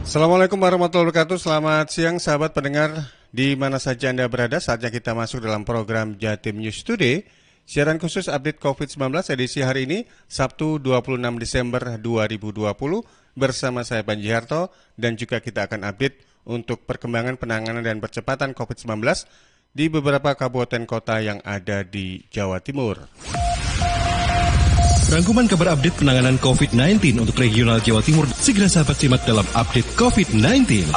Assalamualaikum warahmatullahi wabarakatuh. Selamat siang sahabat pendengar di mana saja Anda berada. Saatnya kita masuk dalam program Jatim News Today. Siaran khusus update COVID-19 edisi hari ini, Sabtu 26 Desember 2020. Bersama saya Panji Harto dan juga kita akan update untuk perkembangan penanganan dan percepatan COVID-19 di beberapa kabupaten kota yang ada di Jawa Timur. Rangkuman kabar update penanganan COVID-19 untuk regional Jawa Timur. Segera sahabat simak dalam update COVID-19.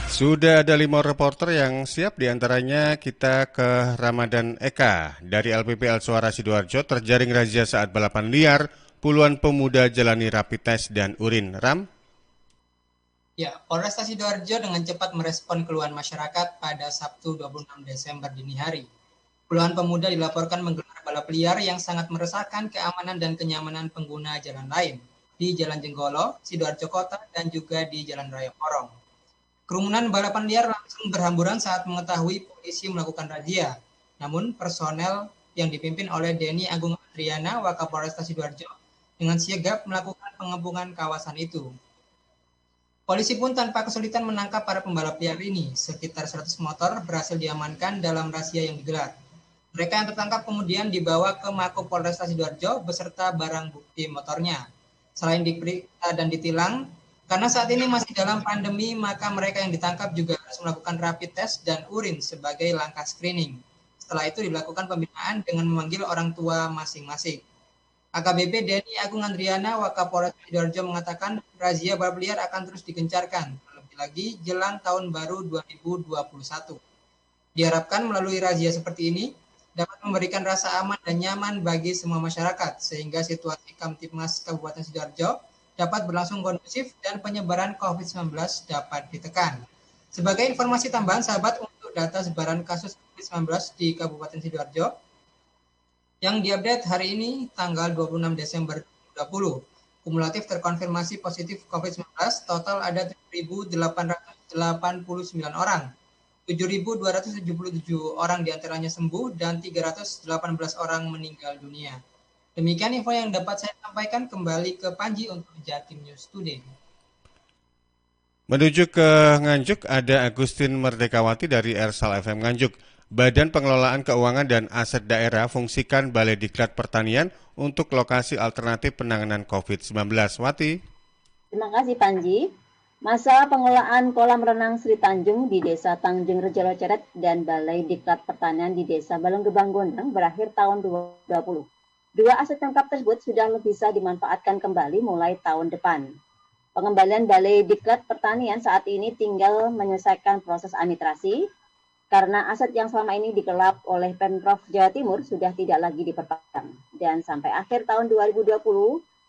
Sudah ada 5 reporter yang siap, diantaranya kita ke Ramadan Eka. Dari LPPL Suara Sidoarjo terjaring razia saat balapan liar, puluhan pemuda jalani rapid test dan urin. Ram? Ya, Polresta Sidoarjo dengan cepat merespon keluhan masyarakat pada Sabtu 26 Desember dini hari. Puluhan pemuda dilaporkan menggelar balap liar yang sangat meresahkan keamanan dan kenyamanan pengguna jalan lain di Jalan Jenggolo, Sidoarjo Kota, dan juga di Jalan Raya Porong. Kerumunan balapan liar langsung berhamburan saat mengetahui polisi melakukan razia. Namun, personel yang dipimpin oleh Denny Agung Adriana, Wakapolresta Sidoarjo, dengan sigap melakukan pengepungan kawasan itu. Polisi pun tanpa kesulitan menangkap para pembalap liar ini. Sekitar 100 motor berhasil diamankan dalam razia yang digelar. Mereka yang tertangkap kemudian dibawa ke Mako Polresta Sidoarjo beserta barang bukti motornya. Selain diperiksa dan ditilang, karena saat ini masih dalam pandemi, maka mereka yang ditangkap juga harus melakukan rapid test dan urin sebagai langkah screening. Setelah itu dilakukan pembinaan dengan memanggil orang tua masing-masing. AKBP Denny Agung Andriana, Wakapolres Sidoarjo mengatakan razia balap liar akan terus digencarkan, terlebih lagi jelang tahun baru 2021. Diharapkan melalui razia seperti ini, dapat memberikan rasa aman dan nyaman bagi semua masyarakat, sehingga situasi Kamtibmas Kabupaten Sidoarjo dapat berlangsung kondusif dan penyebaran COVID-19 dapat ditekan. Sebagai informasi tambahan, sahabat, untuk data sebaran kasus COVID-19 di Kabupaten Sidoarjo, yang diupdate hari ini, tanggal 26 Desember 2020, kumulatif terkonfirmasi positif COVID-19, total ada 7.889 orang. 7.277 orang diantaranya sembuh dan 318 orang meninggal dunia. Demikian info yang dapat saya sampaikan. Kembali ke Panji untuk Jatim News Today. Menuju ke Nganjuk, ada Agustin Merdekawati dari Ersal FM Nganjuk. Badan Pengelolaan Keuangan dan Aset Daerah fungsikan Balai Diklat Pertanian untuk lokasi alternatif penanganan COVID-19. Wati. Terima kasih Panji. Masa pengelolaan kolam renang Sri Tanjung di Desa Tanjung Rejo Loceret dan Balai Diklat Pertanian di Desa Balonggebang Gondang berakhir tahun 2020. Dua aset lengkap tersebut sudah bisa dimanfaatkan kembali mulai tahun depan. Pengembalian Balai Diklat Pertanian saat ini tinggal menyelesaikan proses administrasi karena aset yang selama ini dikelap oleh Pemprov Jawa Timur sudah tidak lagi diperpanjang. Dan sampai akhir tahun 2020,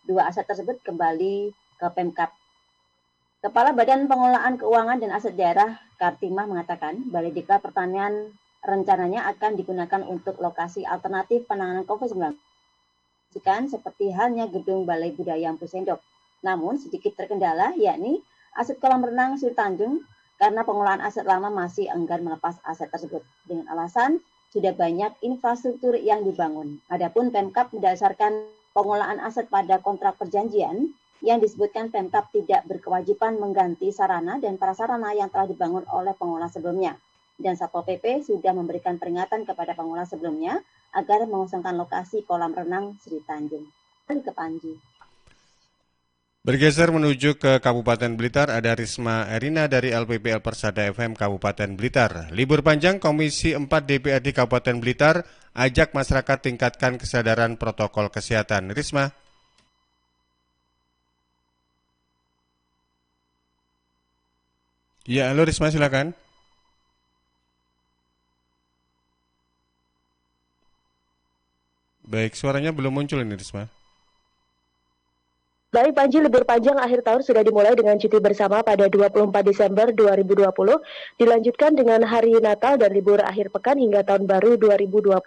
dua aset tersebut kembali ke Pemkab. Kepala Badan Pengelolaan Keuangan dan Aset Daerah Kartimah mengatakan Balai Diklat Pertanian rencananya akan digunakan untuk lokasi alternatif penanganan COVID-19 seperti halnya gedung Balai Budaya Empu Sendok. Namun sedikit terkendala yakni aset kolam renang Sri Tanjung karena pengelolaan aset lama masih enggan melepas aset tersebut dengan alasan sudah banyak infrastruktur yang dibangun. Adapun Pemkab berdasarkan pengelolaan aset pada kontrak perjanjian yang disebutkan Pemkab tidak berkewajiban mengganti sarana dan prasarana yang telah dibangun oleh pengelola sebelumnya. Dan Satpol PP sudah memberikan peringatan kepada pengelola sebelumnya agar mengosongkan lokasi kolam renang Sri Tanjung. Kembali ke Panji. Bergeser menuju ke Kabupaten Blitar, ada Risma Erina dari LPPL Persada FM Kabupaten Blitar. Libur panjang Komisi 4 DPRD Kabupaten Blitar ajak masyarakat tingkatkan kesadaran protokol kesehatan. Risma. Ya, halo Risma, silakan. Baik, suaranya belum muncul ini Risma. Baik Panji, libur panjang akhir tahun sudah dimulai dengan cuti bersama pada 24 Desember 2020, dilanjutkan dengan hari Natal dan libur akhir pekan hingga tahun baru 2021.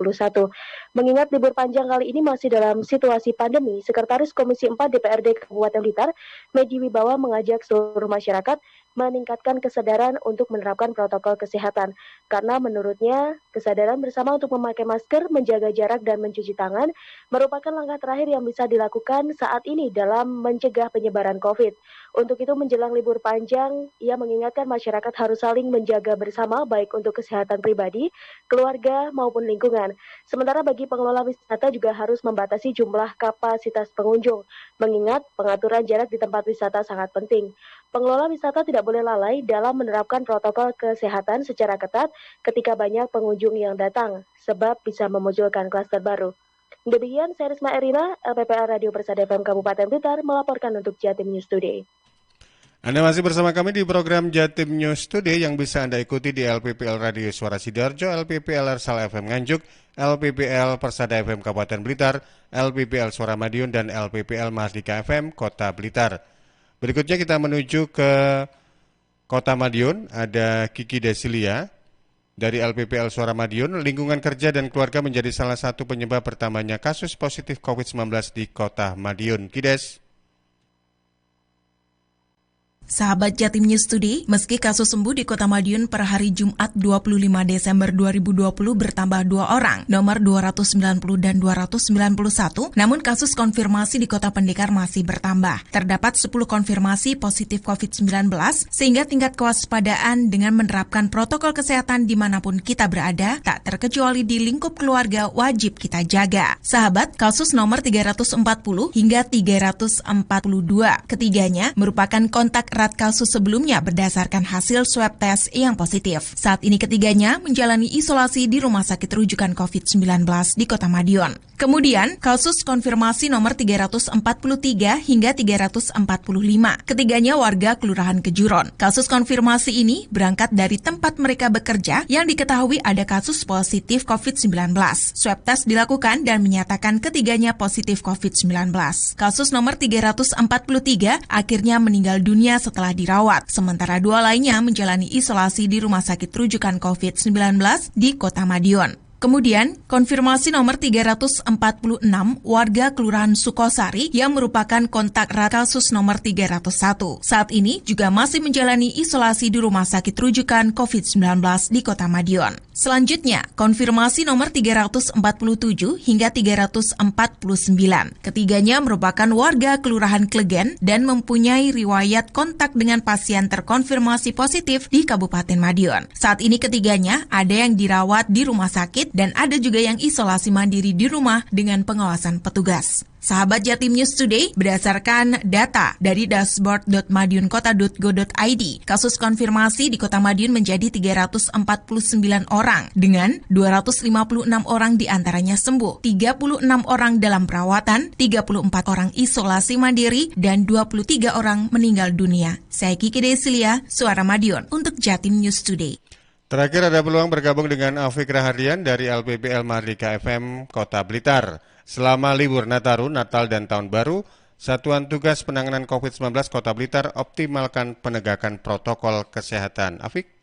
Mengingat libur panjang kali ini masih dalam situasi pandemi, Sekretaris Komisi 4 DPRD Kabupaten Blitar, Megi Wibawa mengajak seluruh masyarakat meningkatkan kesadaran untuk menerapkan protokol kesehatan. Karena menurutnya, kesadaran bersama untuk memakai masker, menjaga jarak, dan mencuci tangan merupakan langkah terakhir yang bisa dilakukan saat ini dalam mencegah penyebaran COVID. Untuk itu, menjelang libur panjang, ia mengingatkan masyarakat harus saling menjaga bersama, baik untuk kesehatan pribadi, keluarga, maupun lingkungan. Sementara bagi pengelola wisata juga harus membatasi jumlah kapasitas pengunjung, mengingat pengaturan jarak di tempat wisata sangat penting. Pengelola wisata tidak boleh lalai dalam menerapkan protokol kesehatan secara ketat ketika banyak pengunjung yang datang, sebab bisa memunculkan klaster baru. Demikian, saya Risma Erina, LPPL Radio Persada FM Kabupaten Blitar, melaporkan untuk Jatim News Today. Anda masih bersama kami di program Jatim News Today yang bisa Anda ikuti di LPPL Radio Suara Sidoarjo, LPPL Ersal FM Nganjuk, LPPL Persada FM Kabupaten Blitar, LPPL Suara Madiun, dan LPPL Mahardika FM Kota Blitar. Berikutnya kita menuju ke Kota Madiun, ada Kiki Desilia dari LPPL Suara Madiun. Lingkungan kerja dan keluarga menjadi salah satu penyebab bertambahnya kasus positif COVID-19 di Kota Madiun. Kides. Sahabat Jatim News Today, meski kasus sembuh di Kota Madiun per hari Jumat 25 Desember 2020 bertambah 2 orang, nomor 290 dan 291, namun kasus konfirmasi di Kota Pendekar masih bertambah. Terdapat 10 konfirmasi positif COVID-19, sehingga tingkat kewaspadaan dengan menerapkan protokol kesehatan dimanapun kita berada, tak terkecuali di lingkup keluarga, wajib kita jaga. Sahabat, kasus nomor 340 hingga 342, ketiganya merupakan kontak erat kasus sebelumnya berdasarkan hasil swab test yang positif. Saat ini ketiganya menjalani isolasi di Rumah Sakit Rujukan COVID-19 di Kota Madiun. Kemudian, kasus konfirmasi nomor 343 hingga 345. Ketiganya warga Kelurahan Kejuron. Kasus konfirmasi ini berangkat dari tempat mereka bekerja yang diketahui ada kasus positif COVID-19. Swab test dilakukan dan menyatakan ketiganya positif COVID-19. Kasus nomor 343 akhirnya meninggal dunia setelah dirawat, sementara 2 lainnya menjalani isolasi di Rumah Sakit Rujukan COVID-19 di Kota Madiun. Kemudian, konfirmasi nomor 346 warga Kelurahan Sukosari yang merupakan kontak erat kasus nomor 301. Saat ini juga masih menjalani isolasi di Rumah Sakit Rujukan COVID-19 di Kota Madiun. Selanjutnya, konfirmasi nomor 347 hingga 349. Ketiganya merupakan warga Kelurahan Klegen dan mempunyai riwayat kontak dengan pasien terkonfirmasi positif di Kabupaten Madiun. Saat ini ketiganya ada yang dirawat di rumah sakit dan ada juga yang isolasi mandiri di rumah dengan pengawasan petugas. Sahabat Jatim News Today, berdasarkan data dari dashboard.madiunkota.go.id, kasus konfirmasi di Kota Madiun menjadi 349 orang, dengan 256 orang diantaranya sembuh, 36 orang dalam perawatan, 34 orang isolasi mandiri, dan 23 orang meninggal dunia. Saya Kiki Desilia, Suara Madiun, untuk Jatim News Today. Terakhir ada peluang bergabung dengan Afik Rahardian dari LPPL Mahardika FM Kota Blitar. Selama libur Nataru, Natal, dan Tahun Baru, Satuan Tugas Penanganan COVID-19 Kota Blitar optimalkan penegakan protokol kesehatan. Afik?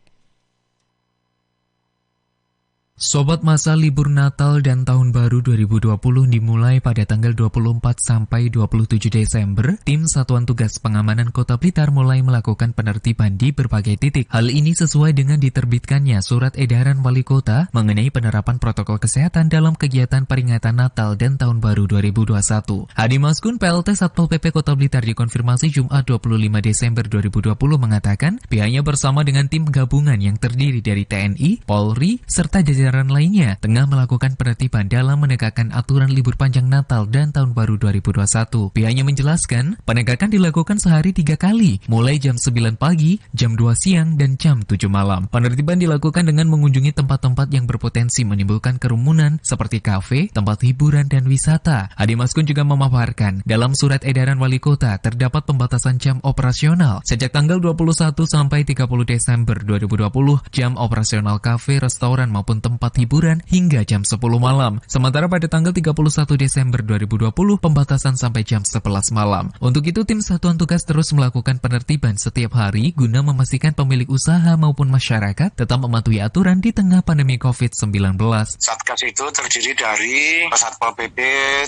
Sobat masa libur Natal dan Tahun Baru 2020 dimulai pada tanggal 24 sampai 27 Desember, tim Satuan Tugas Pengamanan Kota Blitar mulai melakukan penertiban di berbagai titik. Hal ini sesuai dengan diterbitkannya Surat Edaran Wali Kota mengenai penerapan protokol kesehatan dalam kegiatan peringatan Natal dan Tahun Baru 2021. Hadi Maskun, PLT Satpol PP Kota Blitar dikonfirmasi Jumat 25 Desember 2020 mengatakan pihaknya bersama dengan tim gabungan yang terdiri dari TNI, Polri, serta jajaran lainnya tengah melakukan penertiban dalam menegakkan aturan libur panjang Natal dan Tahun Baru 2021. Pihaknya menjelaskan, penegakan dilakukan sehari 3 kali, mulai jam 9 pagi, jam 2 siang, dan jam 7 malam. Penertiban dilakukan dengan mengunjungi tempat-tempat yang berpotensi menimbulkan kerumunan seperti kafe, tempat hiburan, dan wisata. Hadi Maskun juga memaparkan, dalam Surat Edaran Wali Kota terdapat pembatasan jam operasional. Sejak tanggal 21 sampai 30 Desember 2020, jam operasional kafe, restoran, maupun tempat tempat hiburan hingga jam 10 malam. Sementara pada tanggal 31 Desember 2020, pembatasan sampai jam 11 malam. Untuk itu, tim Satuan Tugas terus melakukan penertiban setiap hari guna memastikan pemilik usaha maupun masyarakat tetap mematuhi aturan di tengah pandemi COVID-19. Satgas itu terdiri dari Satpol PP,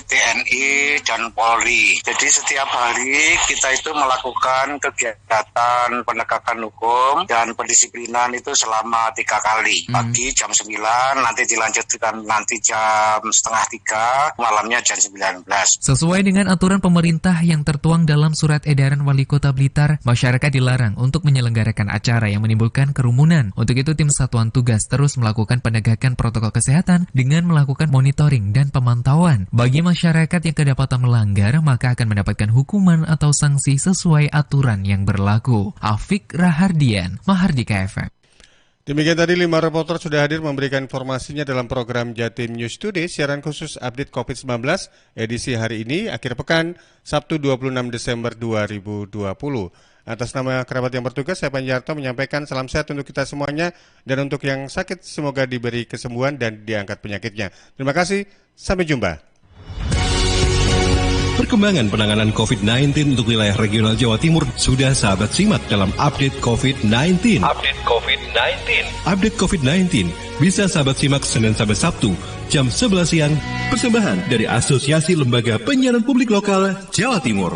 TNI, dan Polri. Jadi setiap hari kita itu melakukan kegiatan penegakan hukum dan pendisiplinan itu selama 3 kali. Pagi jam 9, nanti dilanjutkan nanti jam setengah 3, malamnya jam 19. Sesuai dengan aturan pemerintah yang tertuang dalam surat edaran Wali Kota Blitar, masyarakat dilarang untuk menyelenggarakan acara yang menimbulkan kerumunan. Untuk itu, tim Satuan Tugas terus melakukan penegakan protokol kesehatan dengan melakukan monitoring dan pemantauan. Bagi masyarakat yang kedapatan melanggar, maka akan mendapatkan hukuman atau sanksi sesuai aturan yang berlaku. Afik Rahardian, Mahardika FM. Demikian tadi 5 reporter sudah hadir memberikan informasinya dalam program Jatim News Today, siaran khusus update COVID-19 edisi hari ini, akhir pekan, Sabtu 26 Desember 2020. Atas nama kerabat yang bertugas, saya Panjarto menyampaikan salam sehat untuk kita semuanya, dan untuk yang sakit semoga diberi kesembuhan dan diangkat penyakitnya. Terima kasih, sampai jumpa. Perkembangan penanganan COVID-19 untuk wilayah regional Jawa Timur sudah sahabat simak dalam update COVID-19. Update COVID-19 bisa sahabat simak Senin sampai Sabtu jam 11 siang. Persembahan dari Asosiasi Lembaga Penyiaran Publik Lokal Jawa Timur.